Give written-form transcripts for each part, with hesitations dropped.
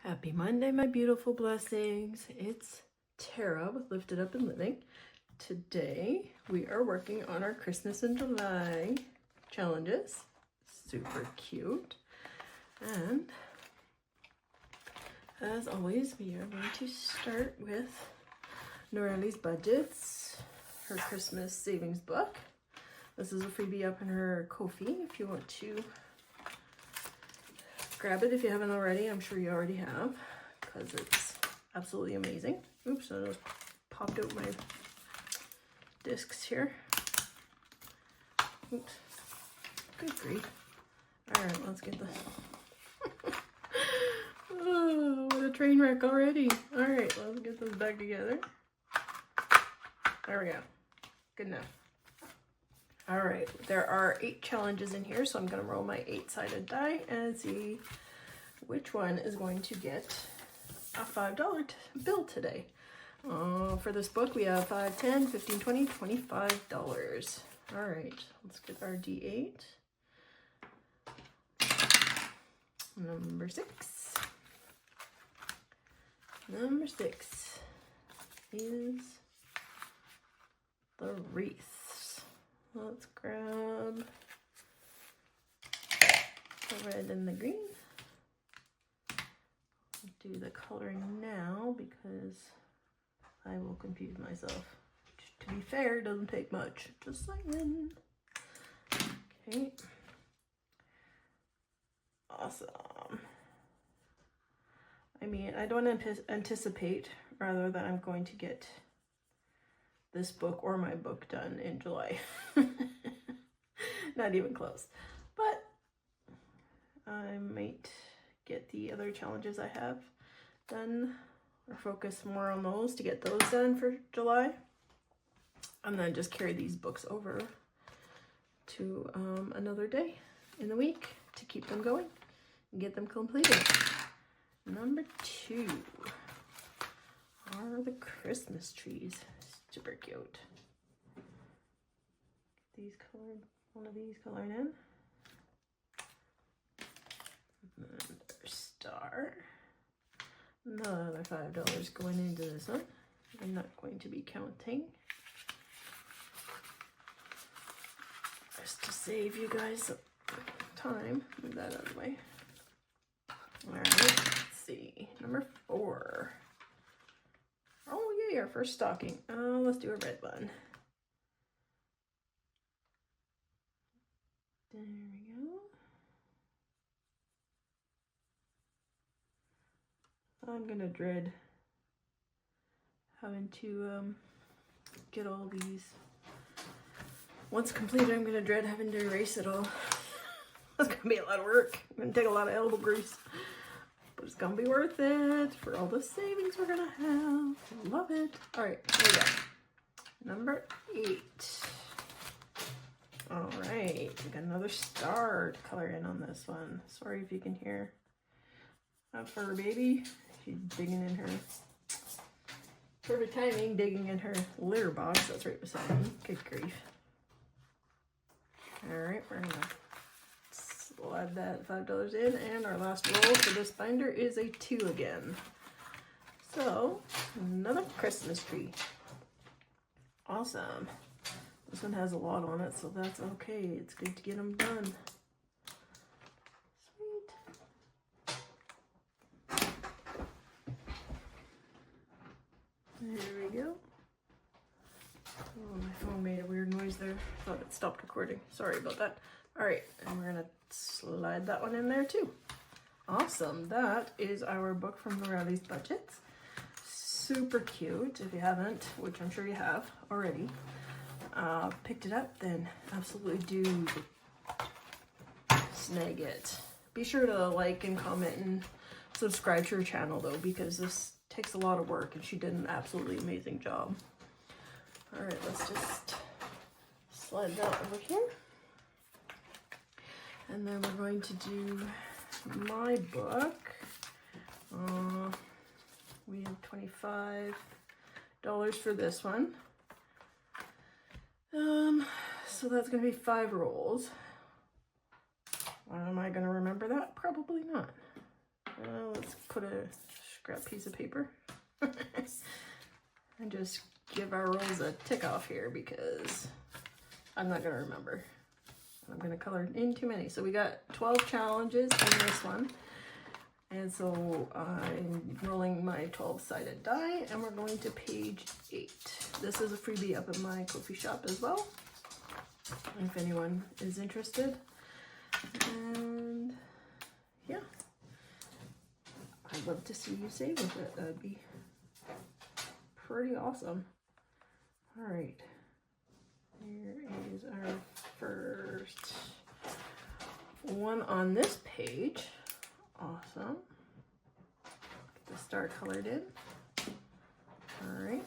Happy Monday, my beautiful blessings. It's Tara with Lifted Up and Living. Today, we are working on our Christmas in July challenges. Super cute. And as always, we are going to start with Norelli's Budgets, her Christmas savings book. This is a freebie up in her Ko-fi if you want to grab it if you haven't already. I'm sure you already have because it's absolutely amazing. Oops, I just popped out my discs here. Oops. Good grief. Alright, let's get this. Oh, what a train wreck already. Alright, let's get this back together. There we go. Good enough. Alright, there are 8 challenges in here, so I'm going to roll my 8-sided die and see which one is going to get a $5 bill today. For this book, we have $5, $10, $15, $20, $25. Alright, let's get our D8. Number 6. Number 6 is the wreath. Let's grab the red and the green. I'll do the coloring now because I will confuse myself. To be fair, it doesn't take much. Just saying. Okay. Awesome. I mean, I don't anticipate, rather, that I'm going to get this book or my book done in July. Not even close. But I might get the other challenges I have done or focus more on those to get those done for July. And then just carry these books over to another day in the week to keep them going and get them completed. Number 2 are the Christmas trees. Super cute. These colored, one of these colored in. Another star. Another $5 going into this one. I'm not going to be counting. Just to save you guys time. Move that out of the way. Alright, let's see. Number 4. Oh yay, our first stocking. Let's do a red one. There we go. I'm gonna dread having to get all these. Once completed, I'm gonna dread having to erase it all. That's gonna be a lot of work. I'm gonna take a lot of elbow grease. But it's gonna be worth it for all the savings we're gonna have. Love it. Alright, here we go. Number 8. Alright, we got another star to color in on this one. Sorry if you can hear that fur baby. She's digging in her, perfect timing, digging in her litter box that's right beside me. Good grief. Alright, we're gonna slide that $5 in, and our last roll for this binder is a 2 again. So, another Christmas tree. Awesome. This one has a lot on it, so that's okay. It's good to get them done. Sweet. There we go. Oh, my phone made a weird noise there. Thought it stopped recording. Sorry about that. Alright, and we're gonna slide that one in there too. Awesome. That is our book from Norelli's Budgets. Super cute. If you haven't, which I'm sure you have already, picked it up, then absolutely do snag it. Be sure to like and comment and subscribe to her channel though, because this takes a lot of work and she did an absolutely amazing job. Alright, let's just slide that over here. And then we're going to do my book. We have $25 for this one. So that's going to be 5 rolls. Am I going to remember that? Probably not. Let's put a scrap piece of paper and just give our rolls a tick off here because I'm not gonna remember. I'm gonna color in too many. So we got 12 challenges in this one. And so I'm rolling my 12-sided die and we're going to page 8. This is a freebie up in my Ko-fi shop as well, if anyone is interested. And yeah, I'd love to see you save with it. That'd be pretty awesome. All right, here is our first one on this page. Awesome. Get the star colored in. All right.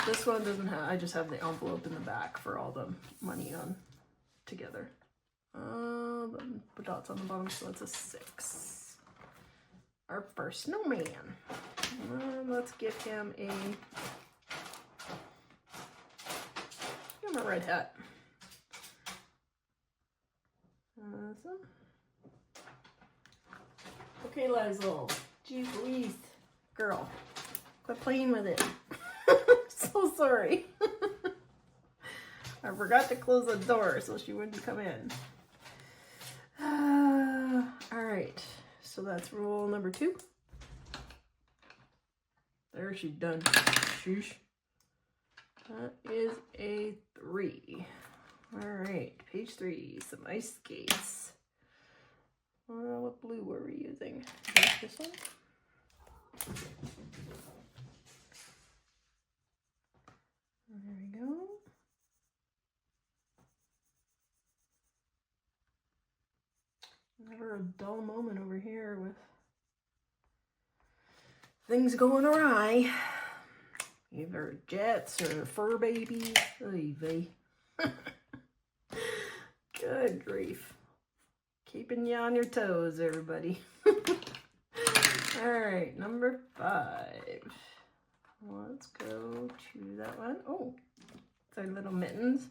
This one doesn't have, I just have the envelope in the back for all the money on together. The dots on the bottom, so that's a 6. Our first snowman. Let's give him a red hat. Awesome. Okay, Lizel. Geez Louise. Girl, quit playing with it. So sorry. I forgot to close the door so she wouldn't come in. All right, so that's rule number 2. There, she's done. Sheesh. That is a 3. All right, page 3, some ice skates. What blue were we using? This one? There we go. Never a dull moment over here with things going awry. Either jets or fur babies. Oy vey. Good grief. Keeping you on your toes, everybody. All right, number 5. Let's go to that one. Oh, it's our little mittens.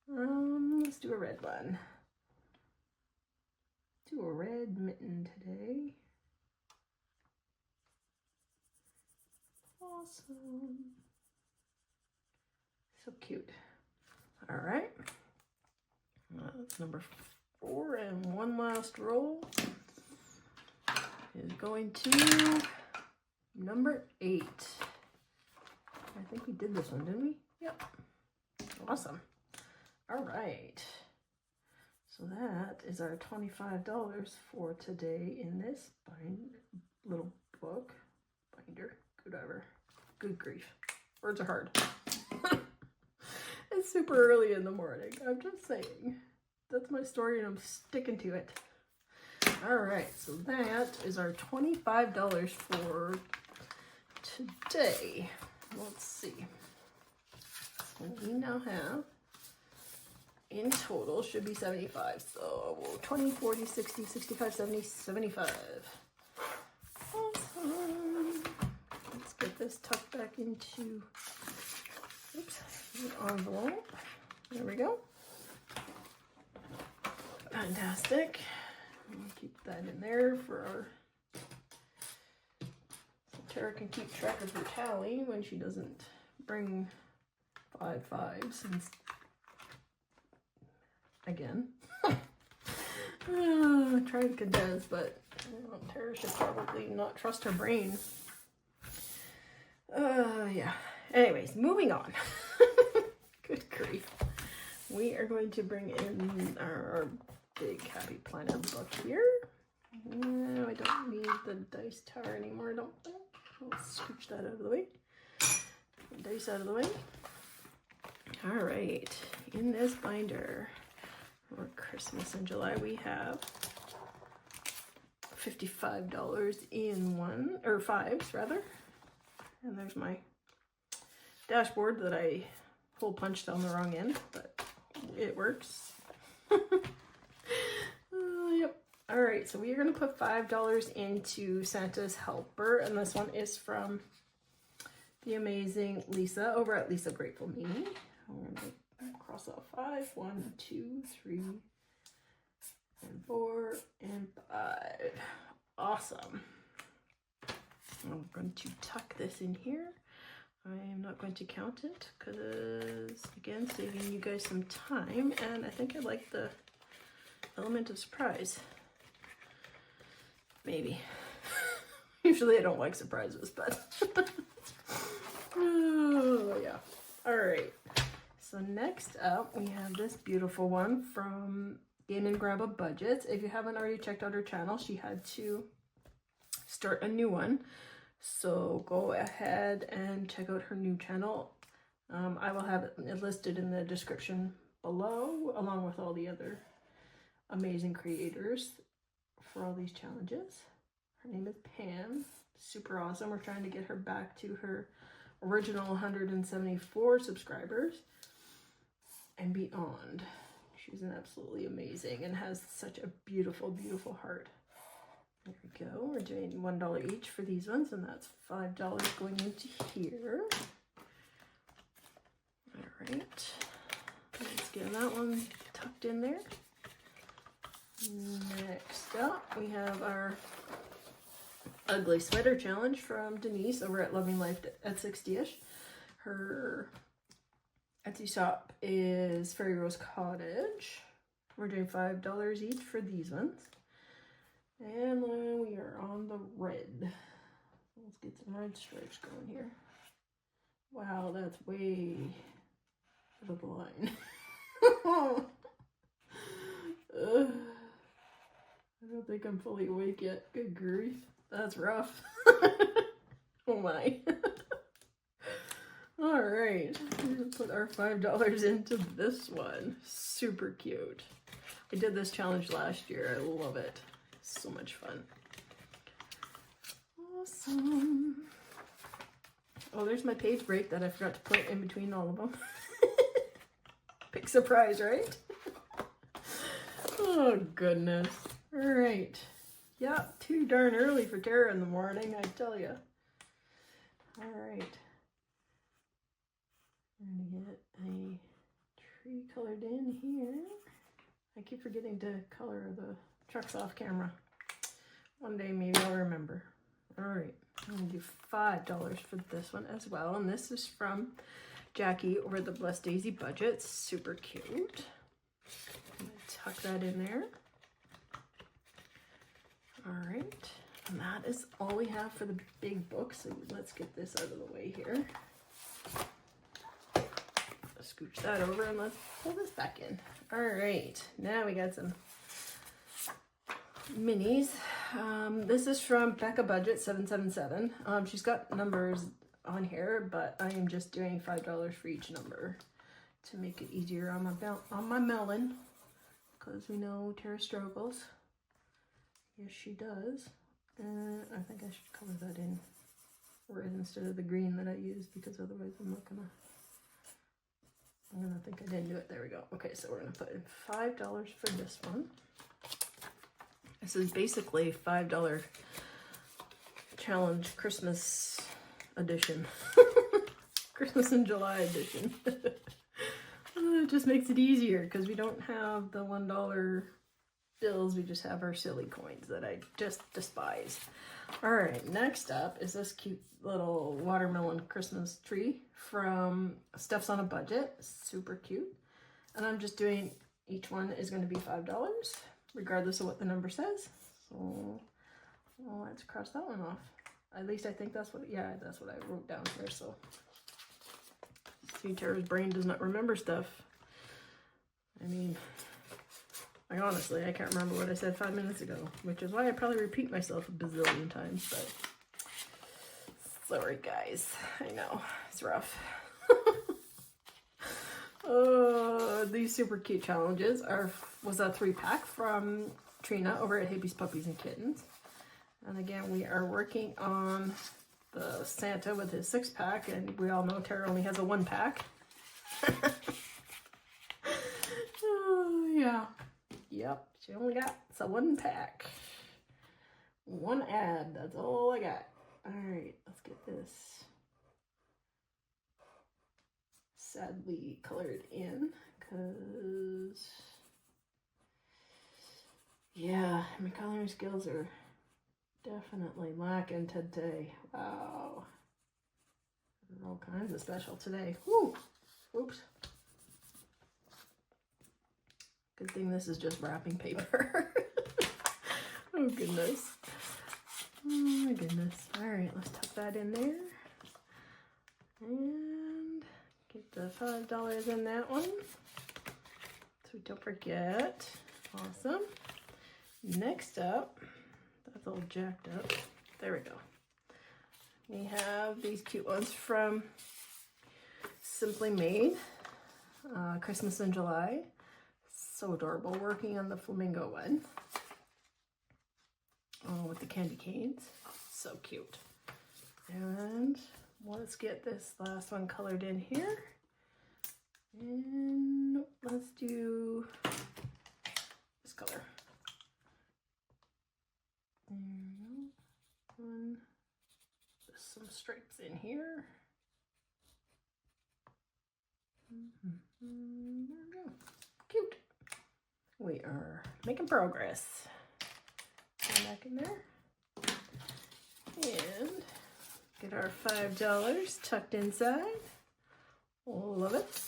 Let's do a red one. Do a red mitten today. Awesome. So cute. All right. That's number 4, and one last roll is going to number 8. I think we did this one, didn't we? Yep. Awesome. All right. So that is our $25 for today in this little book. Binder. Whatever. Good grief. Words are hard. It's super early in the morning. I'm just saying. That's my story and I'm sticking to it. All right. So that is our $25 for today. Let's see. So we now have, in total, should be 75. So 20, 40, 60, 65, 70, 75. Awesome. Let's get this tucked back into, oops, the envelope. There we go. Fantastic. We'll keep that in there for our, so Tara can keep track of her tally when she doesn't bring 5 5s and again. Try to condense, but Tara should probably not trust her brain. Yeah. Anyways, moving on. Good grief. We are going to bring in our big Happy Planner book here. No, I don't need the dice tower anymore, I don't think. I'll scooch that out of the way. Put the dice out of the way. All right, in this binder for Christmas in July, we have $55 in 5s rather. And there's my dashboard that I hole punched on the wrong end, but it works. Yep. All right, so we are going to put $5 into Santa's Helper, and this one is from the amazing Lisa over at Lisa Grateful Me. I'm going to cross out 5. 1, 2, 3, and 4 and 5. Awesome. I'm going to tuck this in here. I am not going to count it because, again, saving you guys some time, and I think I like the element of surprise. Maybe. Usually I don't like surprises, but oh yeah. All right. So next up, we have this beautiful one from Game and Grab a Budget. If you haven't already checked out her channel, she had to start a new one. So go ahead and check out her new channel. I will have it listed in the description below, along with all the other amazing creators for all these challenges. Her name is Pam. Super awesome. We're trying to get her back to her original 174 subscribers and beyond. She's an absolutely amazing and has such a beautiful, beautiful heart. There we go. We're doing $1 each for these ones, and that's $5 going into here. All right. Let's get that one tucked in there. Next up, we have our ugly sweater challenge from Denise over at Loving Life at 60ish. Her Etsy shop is Fairy Rose Cottage. We're doing $5 each for these ones. And then we are on the red. Let's get some red stripes going here. Wow, that's way out of the line. I don't think I'm fully awake yet. Good grief. That's rough. Oh my. All right. We're going to put our $5 into this one. Super cute. I did this challenge last year. I love it. So much fun. Awesome. Oh, there's my page break that I forgot to put in between all of them. Big surprise, right? Oh, goodness. All right. Yeah, too darn early for Tara in the morning, I tell you. All right. I'm going to get a tree colored in here. I keep forgetting to color the trucks off camera. One day maybe I'll remember. All right. I'm going to do $5 for this one as well. And this is from Jackie over the Blessed Daisy Budget. Super cute. I'm going to tuck that in there. All right, and that is all we have for the big book, so let's get this out of the way here. Scooch that over and let's pull this back in. All right, now we got some minis. This is from Becca Budget 777. She's got numbers on here, but I am just doing $5 for each number to make it easier on my melon, because we know Tara struggles. Yes, she does. I think I should color that in red instead of the green that I used, because otherwise I'm gonna think I didn't do it. There we go. Okay, so we're gonna put in $5 for this one. This is basically $5 challenge Christmas edition. Christmas in July edition. It just makes it easier because we don't have the $1 bills, we just have our silly coins that I just despise. All right, next up is this cute little watermelon Christmas tree from Stuff's on a Budget. Super cute. And I'm just doing, each one is going to be $5, regardless of what the number says. So well, let's cross that one off. At least I think that's what, yeah, that's what I wrote down here. So see, Tara's brain does not remember stuff. I mean, honestly, I can't remember what I said 5 minutes ago, which is why I probably repeat myself a bazillion times, but sorry guys, I know, it's rough. Oh, these super cute challenges was a 3-pack from Trina over at Hippie's Puppies and Kittens. And again, we are working on the Santa with his 6-pack, and we all know Tara only has a 1-pack. Oh, yeah. Yep, she only got a 1-pack. 1 ad, that's all I got. All right, let's get this sadly colored in, because Yeah, my coloring skills are definitely lacking today. Wow. They're all kinds of special today. Woo! Oops. Good thing this is just wrapping paper. Oh, goodness. Oh, my goodness. All right, let's tuck that in there. And get the $5 in that one. So we don't forget. Awesome. Next up, that's all jacked up. There we go. We have these cute ones from Simply Made, Christmas in July. So adorable, working on the flamingo one. Oh, with the candy canes. So cute. And let's get this last one colored in here. And let's do this color. There we go. One. There's some stripes in here. There we go. Cute. We are making progress. Go back in there. And get our $5 tucked inside. Love it.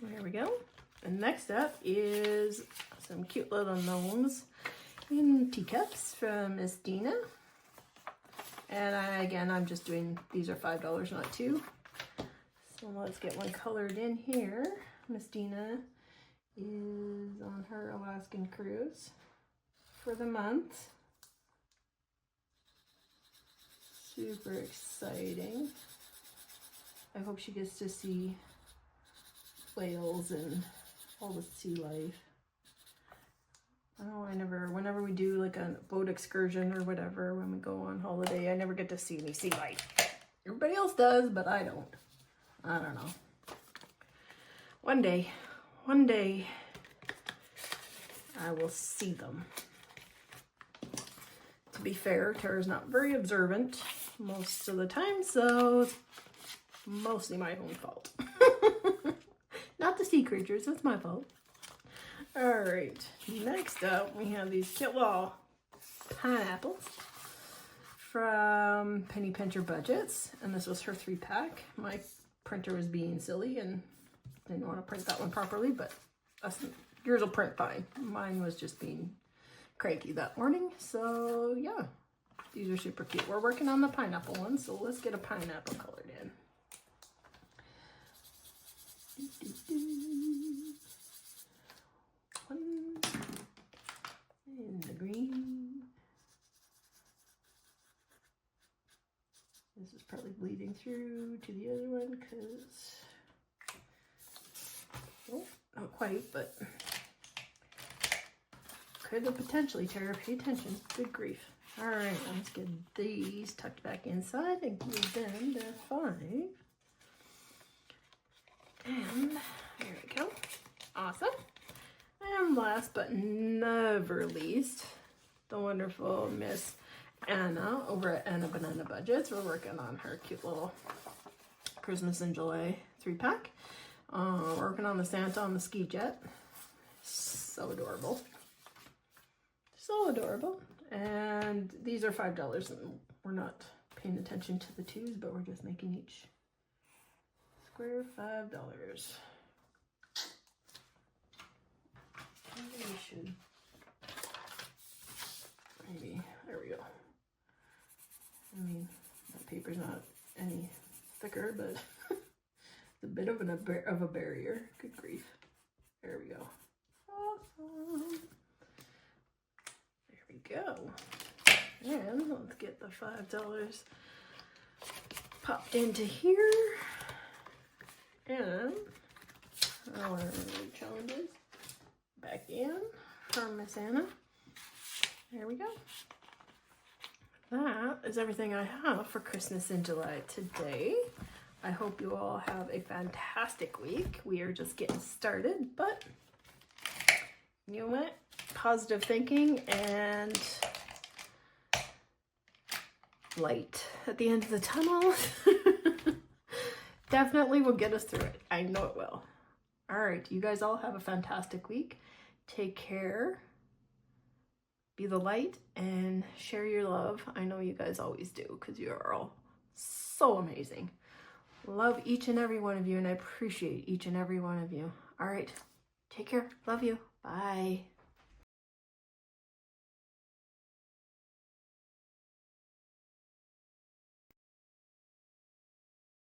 There we go. And next up is some cute little gnomes in teacups from Miss Dina. And I'm just doing, these are $5, not $2. So let's get one colored in here. Miss Dina is on her Alaskan cruise for the month. Super exciting. I hope she gets to see whales and all the sea life. Oh, whenever we do like a boat excursion or whatever, when we go on holiday, I never get to see any sea life. Everybody else does, but I don't. I don't know. One day, I will see them. To be fair, Tara's not very observant most of the time, so it's mostly my own fault. Not the sea creatures, that's my fault. All right, next up we have these cute little pineapples from Penny Pincher Budgets, and this was her 3-pack. My printer was being silly and didn't want to print that one properly, but yours will print fine. Mine was just being cranky that morning, so yeah, these are super cute. We're working on the pineapple one, so let's get a pineapple colored in. One in the green. This is probably bleeding through to the other one because, oh, not quite, but could have potentially. Tara, pay attention. Good grief. All right, let's get these tucked back inside and give them the 5. And there we go. Awesome. And last but never least, the wonderful Miss Anna over at Anna Banana Budgets. We're working on her cute little Christmas in July 3-pack. Working on the Santa on the ski jet. So adorable. So adorable. And these are $5, and we're not paying attention to the 2s, but we're just making each square $5. Maybe, there we go. I mean, that paper's not any thicker, but it's a bit of a barrier. Good grief. There we go. Awesome. There we go. And let's get the $5 popped into here. And our challenges back in from Miss Anna. There we go. That is everything I have for Christmas in July today. I hope you all have a fantastic week. We are just getting started, but you know what? Positive thinking and light at the end of the tunnel definitely will get us through it. I know it will. All right, you guys all have a fantastic week. Take care. Be the light and share your love. I know you guys always do because you are all so amazing. Love each and every one of you, and I appreciate each and every one of you. All right. Take care. Love you. Bye.